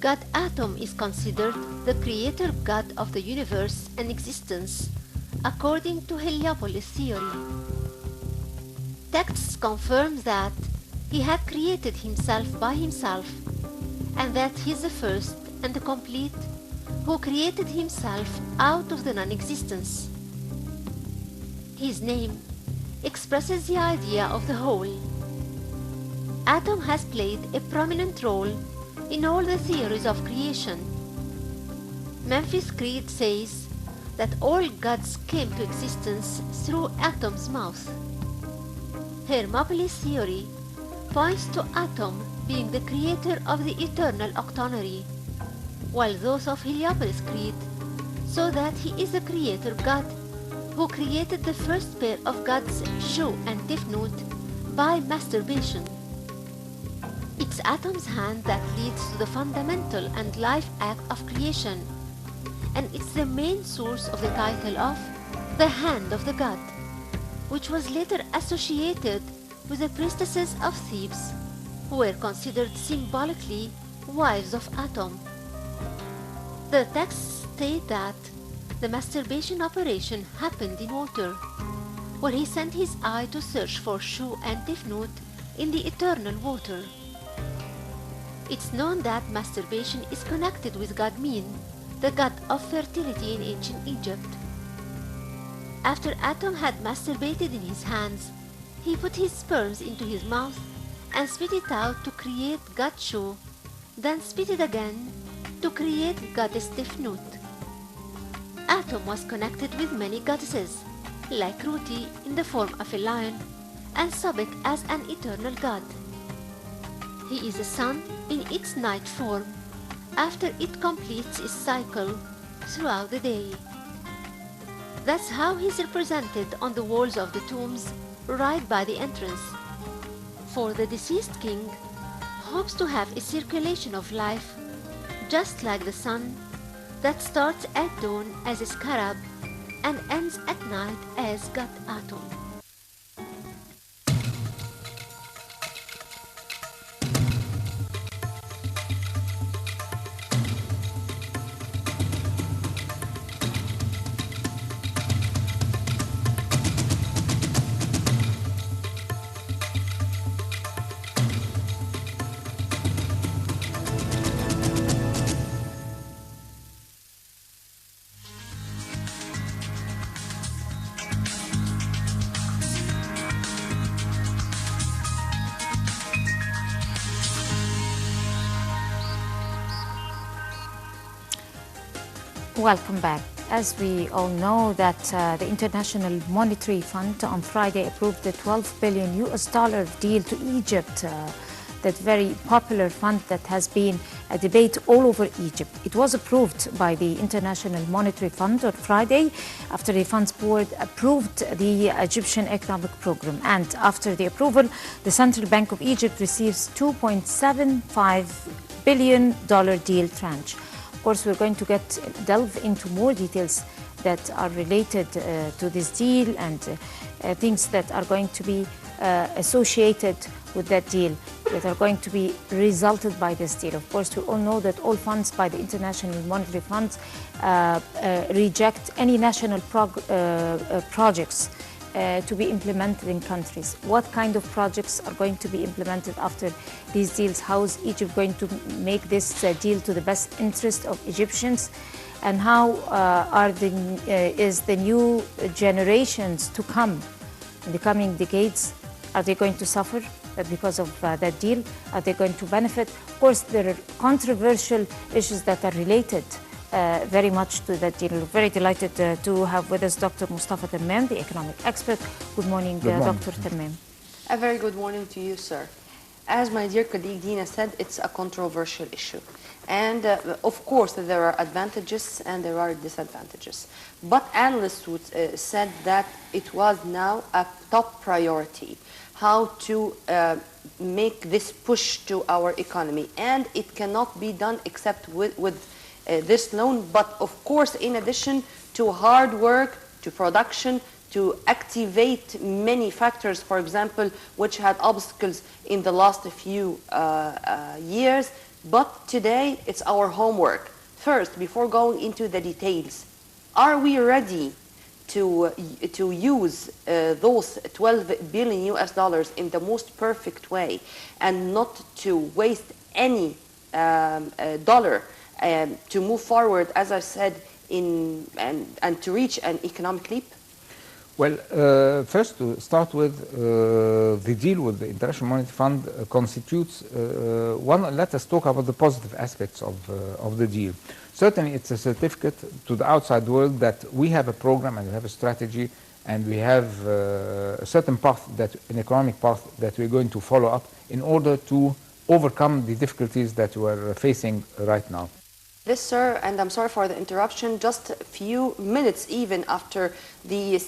God Atom is considered the creator god of the universe and existence, according to Heliopolis theory. Texts confirm that he had created himself by himself, and that he is the first and the complete who created himself out of the non-existence. His name expresses the idea of the whole. Atom has played a prominent role in all the theories of creation. Memphis Creed says that all gods came to existence through Atom's mouth. Hermopolis theory points to Atom being the creator of the eternal octonary, while those of Heliopolis Creed saw that he is the creator god who created the first pair of gods Shu and Tefnut by masturbation. It's Atom's hand that leads to the fundamental and life act of creation, and it's the main source of the title of the Hand of the God, which was later associated with the priestesses of Thebes, who were considered symbolically wives of Atom. The texts state that the masturbation operation happened in water, where he sent his eye to search for Shu and Tefnut in the eternal water. It's known that masturbation is connected with god Min, the god of fertility in ancient Egypt. After Atom had masturbated in his hands, he put his sperms into his mouth and spit it out to create god Shu, then spit it again to create goddess Tefnut. Atom was connected with many goddesses, like Ruti in the form of a lion and Sobek as an eternal god. He is the sun in its night form after it completes its cycle throughout the day. That's how he is represented on the walls of the tombs right by the entrance. For the deceased king hopes to have a circulation of life, just like the sun, that starts at dawn as a scarab and ends at night as god Atom. Welcome back. As we all know that the International Monetary Fund on Friday approved the $12 billion deal to Egypt, that very popular fund that has been a debate all over Egypt. It was approved by the International Monetary Fund on Friday after the fund's board approved the Egyptian economic program. And after the approval, the Central Bank of Egypt receives $2.75 billion deal tranche. Of course, we're going to delve into more details that are related to this deal and things that are going to be associated with that deal, that are going to be resulted by this deal. Of course, we all know that all funds by the International Monetary Fund reject any national projects to be implemented in countries. What kind of projects are going to be implemented after these deals? How is Egypt going to make this deal to the best interest of Egyptians? And how is the new generations to come in the coming decades? Are they going to suffer because of that deal? Are they going to benefit? Of course, there are controversial issues that are related very much to that deal. We're very delighted to have with us Dr. Mustafa Tammam, the economic expert. Good morning, Dr. Tammam. A very good morning to you, sir. As my dear colleague Dina said, it's a controversial issue. And of course, there are advantages and there are disadvantages. But analysts would, said that it was now a top priority, how to make this push to our economy. And it cannot be done except with this loan, but of course, in addition to hard work, to production, to activate many factors, for example, which had obstacles in the last few years, But today, it's our homework. First, before going into the details, are we ready to use those 12 billion US dollars in the most perfect way and not to waste any dollar to move forward, as I said, and to reach an economic leap? Well, first to start with, the deal with the International Monetary Fund constitutes one. Let us talk about the positive aspects of the deal. Certainly, it's a certificate to the outside world that we have a program and we have a strategy and we have a certain path, an economic path that we're going to follow up in order to overcome the difficulties that we're facing right now. This, sir, and I'm sorry for the interruption, just a few minutes even after the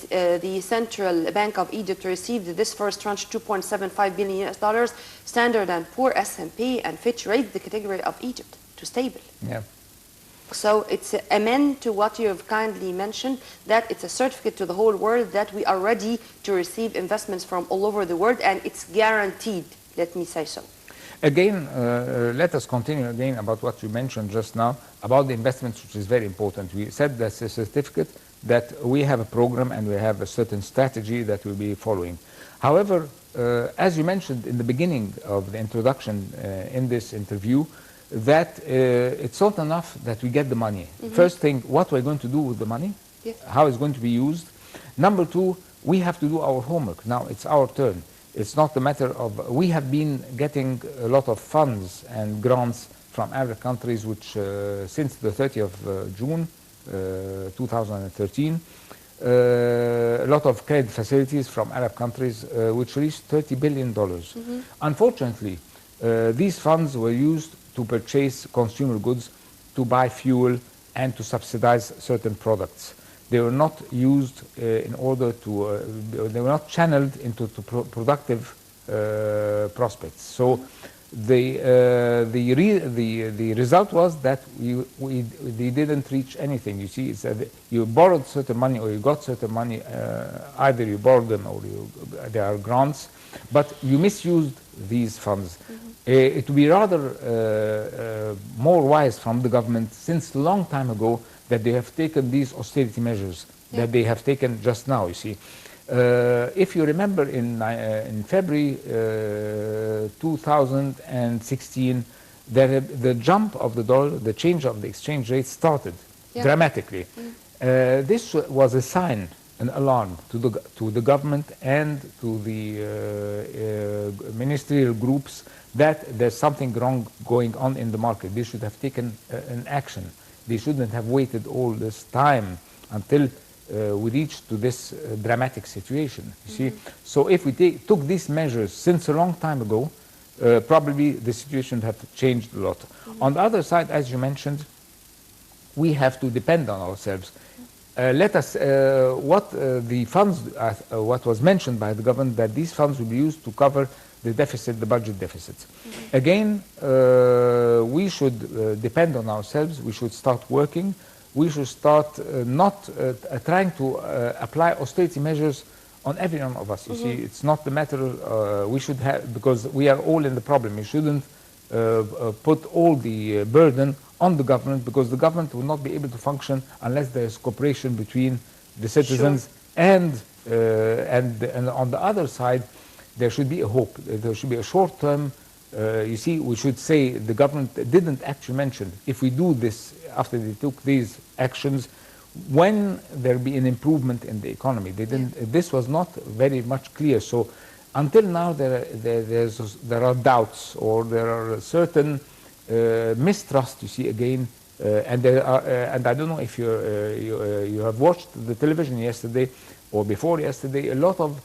Central Bank of Egypt received this first tranche, 2.75 billion US dollars, Standard & Poor, S&P, and Fitch raised the category of Egypt to stable. Yeah. So it's amen to what you have kindly mentioned, that it's a certificate to the whole world that we are ready to receive investments from all over the world, and it's guaranteed, let me say so. Again, let us continue again about what you mentioned just now about the investments, which is very important. We said that's a certificate that we have a program and we have a certain strategy that we'll be following. However, as you mentioned in the beginning of the introduction in this interview, that it's not enough that we get the money. First thing, what we're going to do with the money, how it's going to be used. Number two, we have to do our homework. Now it's our turn. It's not a matter of, we have been getting a lot of funds and grants from Arab countries, which since the 30th of June 2013, a lot of credit facilities from Arab countries, which reached $30 billion. Unfortunately, these funds were used to purchase consumer goods, to buy fuel, and to subsidize certain products. They were not used in order to, they were not channeled into productive prospects. So the result was that they didn't reach anything. You see, it's that you borrowed certain money or you got certain money, either you borrowed them or they are grants, but you misused these funds. It would be rather more wise from the government since a long time ago that they have taken these austerity measures that they have taken just now, you see. If you remember in February 2016, the jump of the dollar, the change of the exchange rate started dramatically. This was a sign, an alarm to the government and to the ministerial groups that there's something wrong going on in the market. They should have taken an action. They shouldn't have waited all this time until we reached to this dramatic situation, you see. So if we took these measures since a long time ago, probably the situation would have changed a lot. On the other side, as you mentioned, we have to depend on ourselves. Let us, the funds, what was mentioned by the government, that these funds will be used to cover the deficit, the budget deficits. Again, we should depend on ourselves. We should start working. We should start not trying to apply austerity measures on every one of us. You see, it's not the matter, we should have, because we are all in the problem. You shouldn't put all the burden on the government, because the government will not be able to function unless there is cooperation between the citizens and on the other side, there should be a hope. There should be a short-term, you see, we should say the government didn't actually mention, if we do this, after they took these actions, when there will be an improvement in the economy. They didn't, this was not very much clear. So until now, there are doubts, or there are certain mistrust, you see, again, and there are, and I don't know if you have watched the television yesterday or before yesterday, a lot of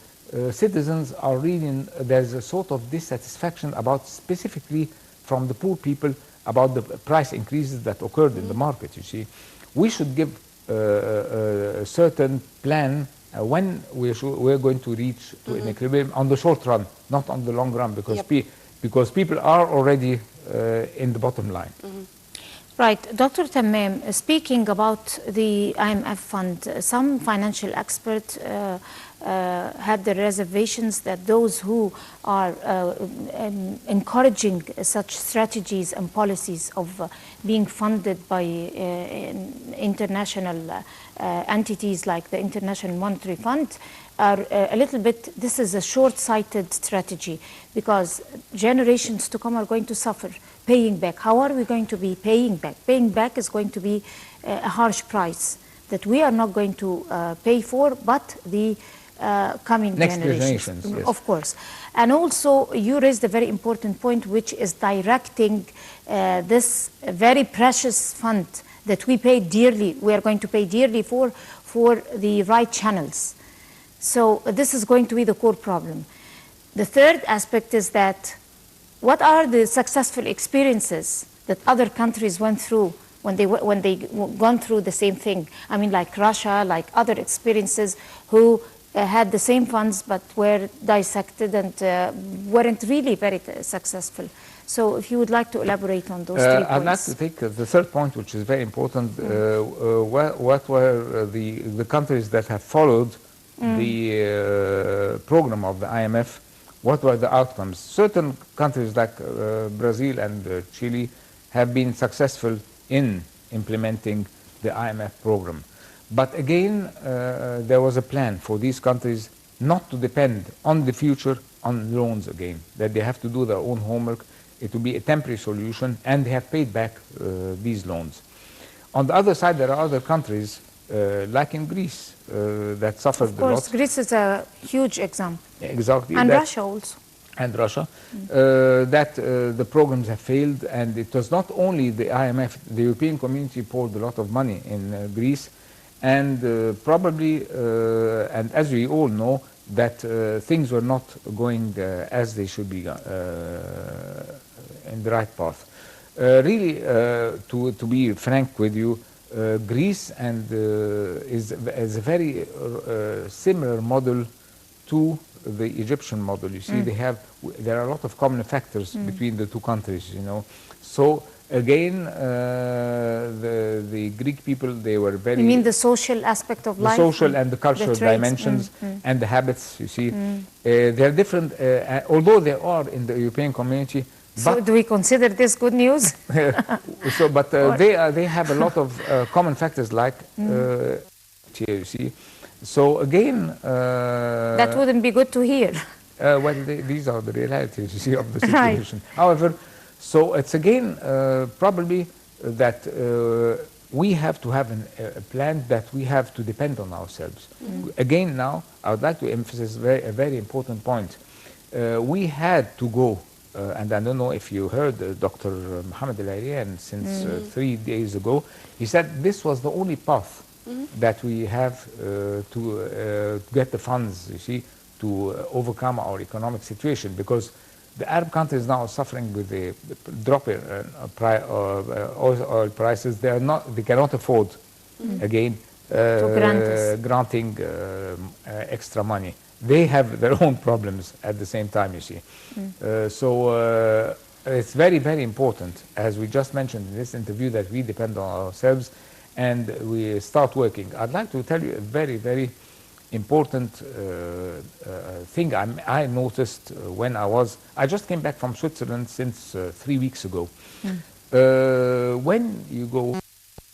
citizens are reading, there's a sort of dissatisfaction about, specifically from the poor people, about the price increases that occurred in the market, you see. We should give a certain plan when we're going to reach to an equilibrium on the short run, not on the long run, because, because people are already in the bottom line. Right. Dr. Tammam, speaking about the IMF fund, some financial experts had the reservations that those who are encouraging such strategies and policies of being funded by international entities like the International Monetary Fund are a little bit, this is a short-sighted strategy because generations to come are going to suffer paying back. How are we going to be paying back? Paying back is going to be a harsh price that we are not going to pay for, but the coming next generations. Yes. Of course. And also, you raised a very important point, which is directing this very precious fund that we pay dearly, we are going to pay dearly for the right channels. So this is going to be the core problem. The third aspect is that what are the successful experiences that other countries went through when they gone through the same thing? I mean, like Russia, like other experiences who had the same funds but were dissected and weren't really very successful. So if you would like to elaborate on those 3 points. I'd like to take the third point, which is very important. What were the countries that have followed the program of the IMF? What were the outcomes? Certain countries like Brazil and Chile have been successful in implementing the IMF program. But again, there was a plan for these countries not to depend on the future on loans again, that they have to do their own homework. It will be a temporary solution, and they have paid back these loans. On the other side, there are other countries, like in Greece, that suffered a lot. Of course, Greece is a huge example. Exactly. And Russia also. And Russia, that the programs have failed, and it was not only the IMF, the European community poured a lot of money in Greece, and probably, and as we all know, that things were not going as they should be in the right path. Really, to be frank with you, Greece and is a very similar model to the Egyptian model. You see, there are a lot of common factors between the two countries, you know. So again, the Greek people, they were very... You mean the social aspect of life? The social and the cultural dimensions and the habits, you see. They're different, although they are in the European community. So do we consider this good news? But they have a lot of common factors like, you see. So again... that wouldn't be good to hear. Well, these are the realities, you see, of the situation. Right. However, so it's again probably that we have to have a plan that we have to depend on ourselves. Again now, I would like to emphasize a very important point. We had to go, and I don't know if you heard Dr. Mohammed Al-Arian since 3 days ago, he said this was the only path that we have to get the funds, you see, to overcome our economic situation, because the Arab countries now are suffering with the drop in oil prices. They cannot afford again granting extra money. They have their own problems at the same time, you see. So it's very, very important, as we just mentioned in this interview, that we depend on ourselves and we start working. I'd like to tell you a very, very important thing I noticed when I just came back from Switzerland since 3 weeks ago. When you go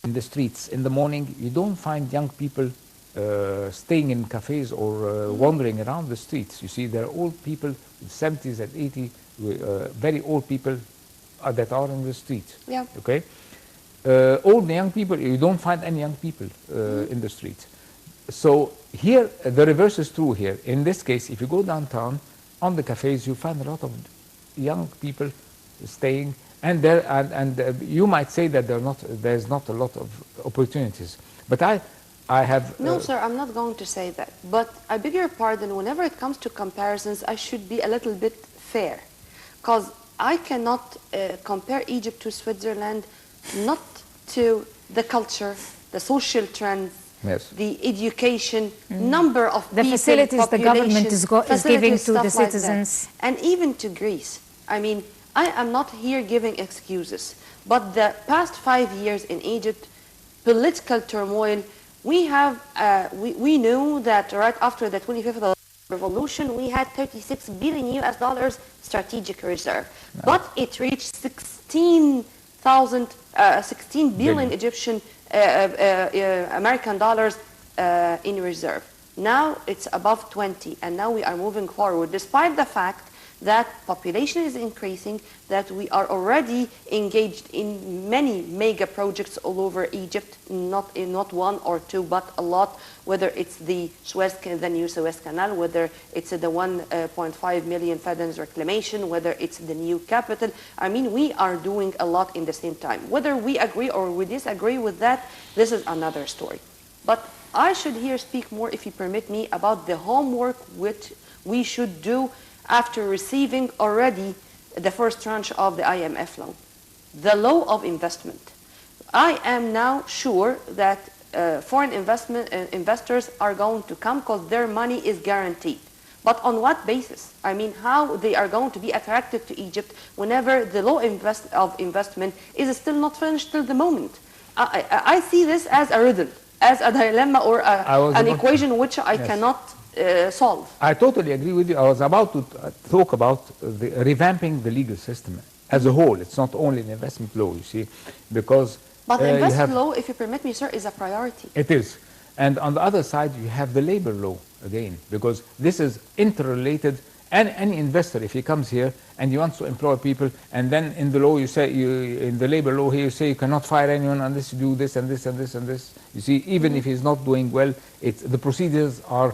in the streets in the morning, you don't find young people staying in cafes or wandering around the streets. You see, there are old people, 70s and 80s, very old people that are in the street. Yeah. Okay. Old young people, you don't find any young people in the streets. So here, the reverse is true here. In this case, if you go downtown, on the cafes, you find a lot of young people staying, and you might say that there's not a lot of opportunities. But I have... No, sir, I'm not going to say that. But I beg your pardon, whenever it comes to comparisons, I should be a little bit fair. Because I cannot compare Egypt to Switzerland, not to the culture, the social trends, yes, the education, number of the people, facilities the government is giving to the citizens. Like and even to Greece. I mean, I am not here giving excuses. But the past 5 years in Egypt, political turmoil, we knew that right after the 25th revolution, we had 36 billion US dollars strategic reserve, but it reached 16 billion Egyptian American dollars in reserve. Now it's above 20, and now we are moving forward, despite the fact that population is increasing, that we are already engaged in many mega projects all over Egypt, not one or two, but a lot, whether it's the new Suez Canal, whether it's the 1.5 million Fadens reclamation, whether it's the new capital. I mean, we are doing a lot in the same time. Whether we agree or we disagree with that, this is another story. But I should here speak more, if you permit me, about the homework which we should do after receiving already the first tranche of the IMF loan. The law of investment. I am now sure that foreign investors are going to come because their money is guaranteed. But on what basis? I mean, how they are going to be attracted to Egypt whenever the law of investment is still not finished till the moment? I see this as a riddle, as a dilemma, or an equation which I cannot solve. I totally agree with you. I was about to talk about revamping the legal system as a whole. It's not only an investment law, you see, because... But the investment law, if you permit me, sir, is a priority. It is. And on the other side, you have the labor law again, because this is interrelated. And any investor, if he comes here and he wants to employ people, and then in the law you say, in the labor law here you say you cannot fire anyone unless you do this and this and this and this. You see, even if he's not doing well, the procedures are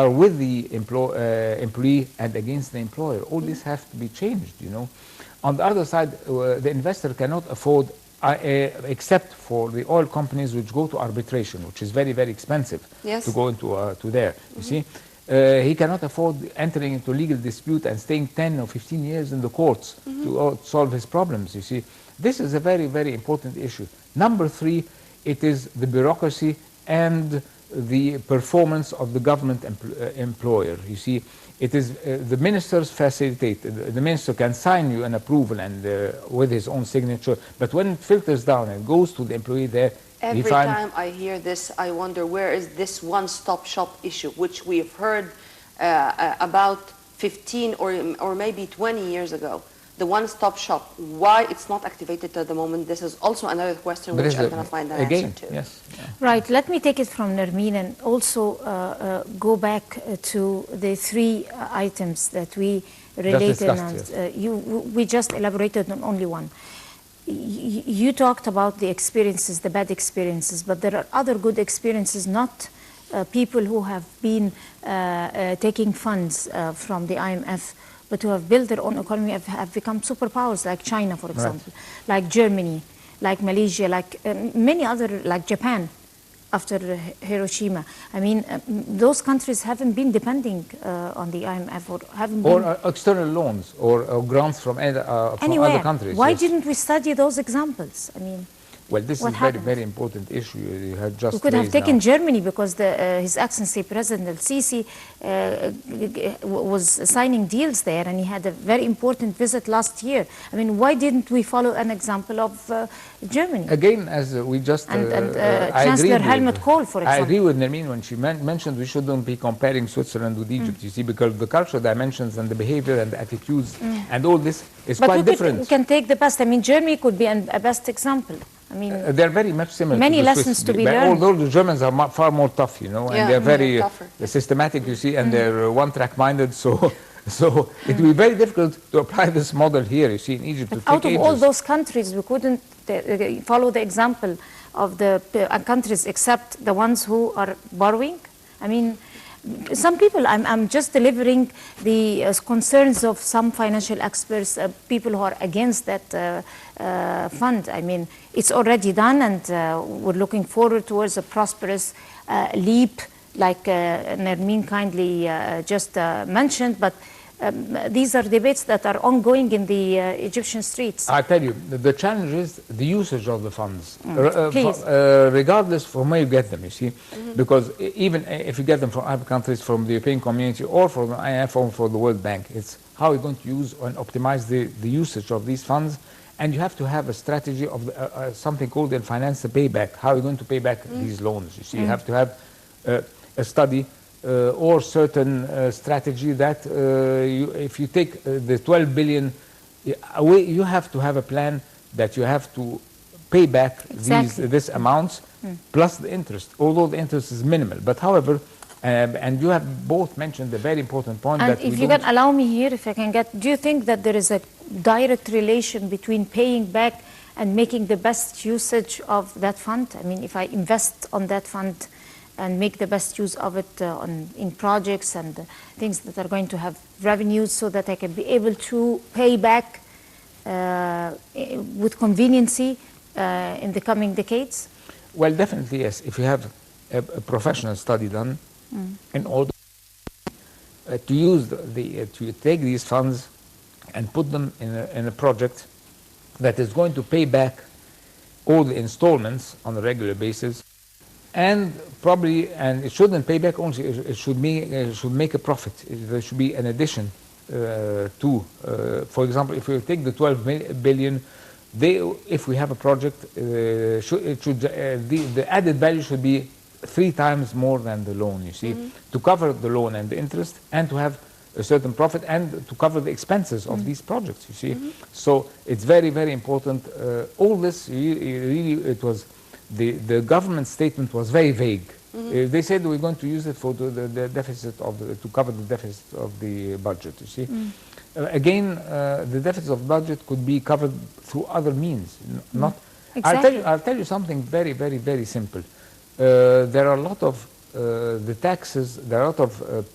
with the employee and against the employer. All this has to be changed, you know. On the other side, the investor cannot afford, except for the oil companies which go to arbitration, which is very, very expensive to go into to there, you see. He cannot afford entering into legal dispute and staying 10 or 15 years in the courts to solve his problems, you see. This is a very, very important issue. Number 3, it is the bureaucracy and the performance of the government employer. You see, it is the ministers facilitate. The minister can sign you an approval and with his own signature, but when it filters down and goes to the employee there, every time I hear this, I wonder where is this one-stop shop issue, which we've heard about 15 or maybe 20 years ago. The one-stop shop, why it's not activated at the moment, this is also another question which I'm going to find an answer to. Yes. Right, let me take it from Nermeen and also go back to the 3 items that we related on. We just elaborated on only one. You talked about the experiences, the bad experiences, but there are other good experiences, not people who have been taking funds from the IMF, but who have built their own economy, have become superpowers, like China, for example, like Germany, like Malaysia, like many other, like Japan, after Hiroshima. I mean, those countries haven't been depending on the IMF or haven't been... Or external loans or grants from other countries. Why didn't we study those examples? I mean... Well, this is a very, very important issue you have just We could have taken now. Germany because His Excellency President El-Sisi was signing deals there, and he had a very important visit last year. I mean, why didn't we follow an example of Germany? Again, as we just... Chancellor Helmut Kohl, for example. I agree with Nermeen when she mentioned we shouldn't be comparing Switzerland with Egypt, you see, because the cultural dimensions and the behavior and the attitudes and all this is quite different. We can take the best. I mean, Germany could be a best example. I mean, they're very much similar. Many to the lessons Swiss, to be learned. Although the Germans are far more tough, you know, and they're very systematic, you see, and they're one-track-minded. So it will be very difficult to apply this model here, you see, in Egypt. But out of all those countries, we couldn't follow the example of the countries except the ones who are borrowing. I mean, some people, I'm just delivering the concerns of some financial experts, people who are against that fund. I mean, it's already done, and we're looking forward towards a prosperous leap, like Nermeen kindly just mentioned. But these are debates that are ongoing in the Egyptian streets. I tell you, the challenge is the usage of the funds, regardless from where you get them, you see, because even if you get them from other countries, from the European community, or from the IMF, or from the World Bank, it's how you're going to use and optimize the usage of these funds, And you have to have a strategy of something called in finance the payback. How are you going to pay back these loans? You see, you have to have a study or certain strategy that if you take the 12 billion away, you have to have a plan that you have to pay back these amounts plus the interest, although the interest is minimal. But however, and you have both mentioned a very important point. And that if you can allow me here, if I can get, do you think that there is a direct relation between paying back and making the best usage of that fund? I mean, if I invest on that fund and make the best use of it in projects and things that are going to have revenues so that I can be able to pay back with conveniency in the coming decades? Well, definitely, yes. If you have a professional study done in order to use to take these funds and put them in a project that is going to pay back all the installments on a regular basis, and probably, and it shouldn't pay back only, it should make a profit. There should be an addition to, for example, if you take the 12 billion, if we have a project, the added value should be 3 times more than the loan, you see, to cover the loan and the interest, and to have a certain profit, and to cover the expenses of these projects, you see. So it's very, very important. All this, really, it was, the government statement was very vague. They said we're going to use it for the deficit of to cover the deficit of the budget, you see. Again, the deficit of budget could be covered through other means, not. Exactly. I'll tell you something very, very, very simple. There are a lot of the taxes. There are a lot of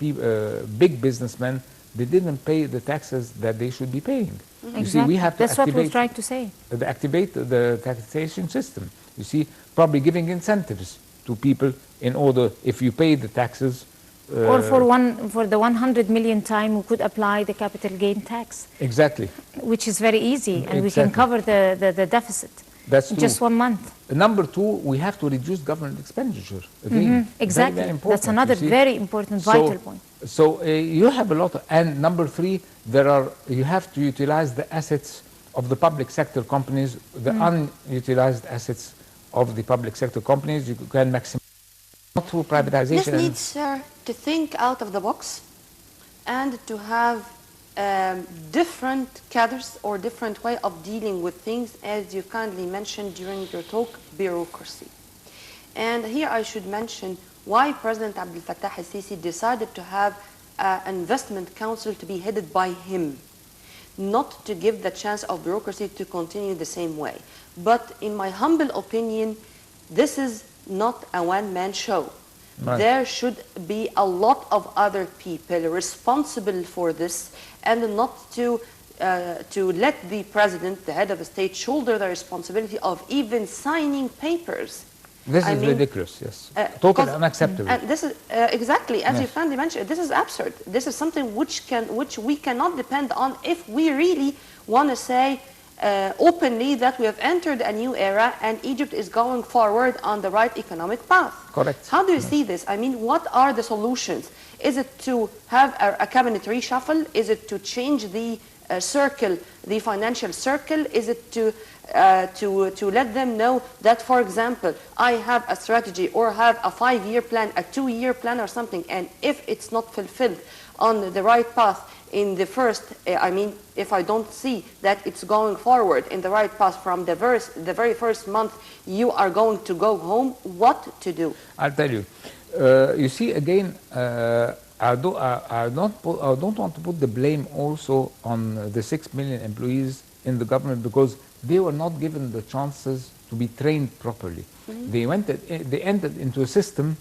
big businessmen. They didn't pay the taxes that they should be paying. You see, we have to That's what we're trying to say. Activate the taxation system. You see, probably giving incentives to people in order, if you pay the taxes. Or for the 100 million time, we could apply the capital gain tax. Exactly. Which is very easy, and we can cover the deficit. That's in true. just 1 month. Number 2, we have to reduce government expenditure. Again, exactly. Very, very important, that's another very important, vital point. So you have a lot, and number 3, you have to utilize the assets of the public sector companies, the unutilized assets of the public sector companies. You can maximize, not through privatization. This needs, sir, to think out of the box and to have different cadres or different way of dealing with things, as you kindly mentioned during your talk, bureaucracy. And here I should mention why President Abdel Fattah al-Sisi decided to have an investment council to be headed by him, not to give the chance of bureaucracy to continue the same way. But in my humble opinion, this is not a one-man show. Right. There should be a lot of other people responsible for this, and not to let the president, the head of the state, shoulder the responsibility of even signing papers. This is ridiculous, yes. Totally unacceptable. And this is exactly, as you kindly mentioned, this is absurd. This is something which we cannot depend on if we really want to say openly that we have entered a new era and Egypt is going forward on the right economic path. Correct. How do you see this? I mean, what are the solutions? Is it to have a cabinet reshuffle? Is it to change the circle, the financial circle? Is it to let them know that, for example, I have a strategy or have a 5-year plan, a 2-year plan or something, and if it's not fulfilled on the right path in the first, I mean, if I don't see that it's going forward in the right path from the very first month, you are going to go home, what to do? I'll tell you. You see, again, I don't want to put the blame also on the 6 million employees in the government, because they were not given the chances to be trained properly. They entered into a system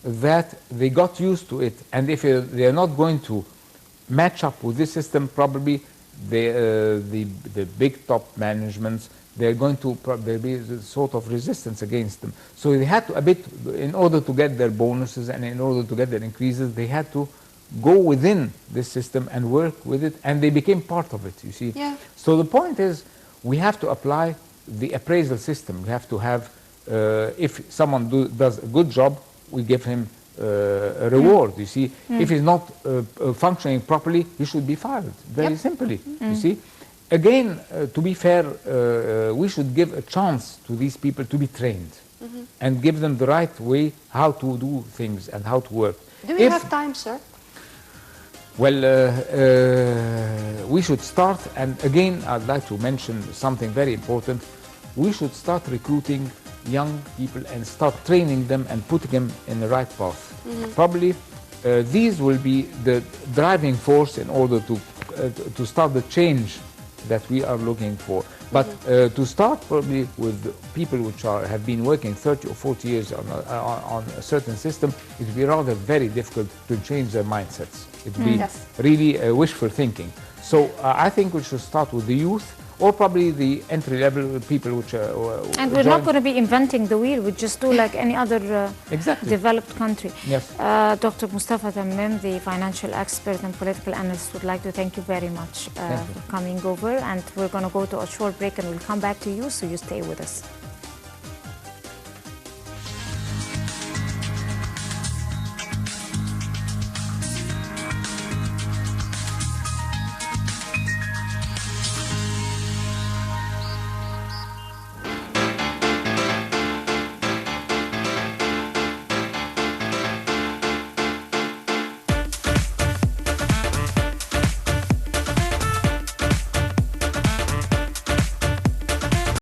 that they got used to it, and if they are not going to match up with this system, probably the big top managements, they're going to there'll be a sort of resistance against them. So they had to in order to get their bonuses and in order to get their increases, they had to go within this system and work with it, and they became part of it, you see. Yeah. So the point is, we have to apply the appraisal system. We have to have, if someone does a good job, we give him a reward, you see. If he's not functioning properly, he should be fired, very simply, you see. again, to be fair, we should give a chance to these people to be trained and give them the right way how to do things and how to work. Do we have time, sir? Well, we should start, and again, I'd like to mention something very important. We should start recruiting young people and start training them and putting them in the right path. Probably these will be the driving force in order to start the change that we are looking for. But to start probably with people which have been working 30 or 40 years on a certain system, it will be rather very difficult to change their mindsets. It will be really wishful thinking. So I think we should start with the youth, or probably the entry-level people which are... and we're not going to be inventing the wheel. We just do like any other developed country. Yes. Dr. Mustafa Tammam, the financial expert and political analyst, would like to thank you very much for coming over. And we're going to go to a short break and we'll come back to you, so you stay with us.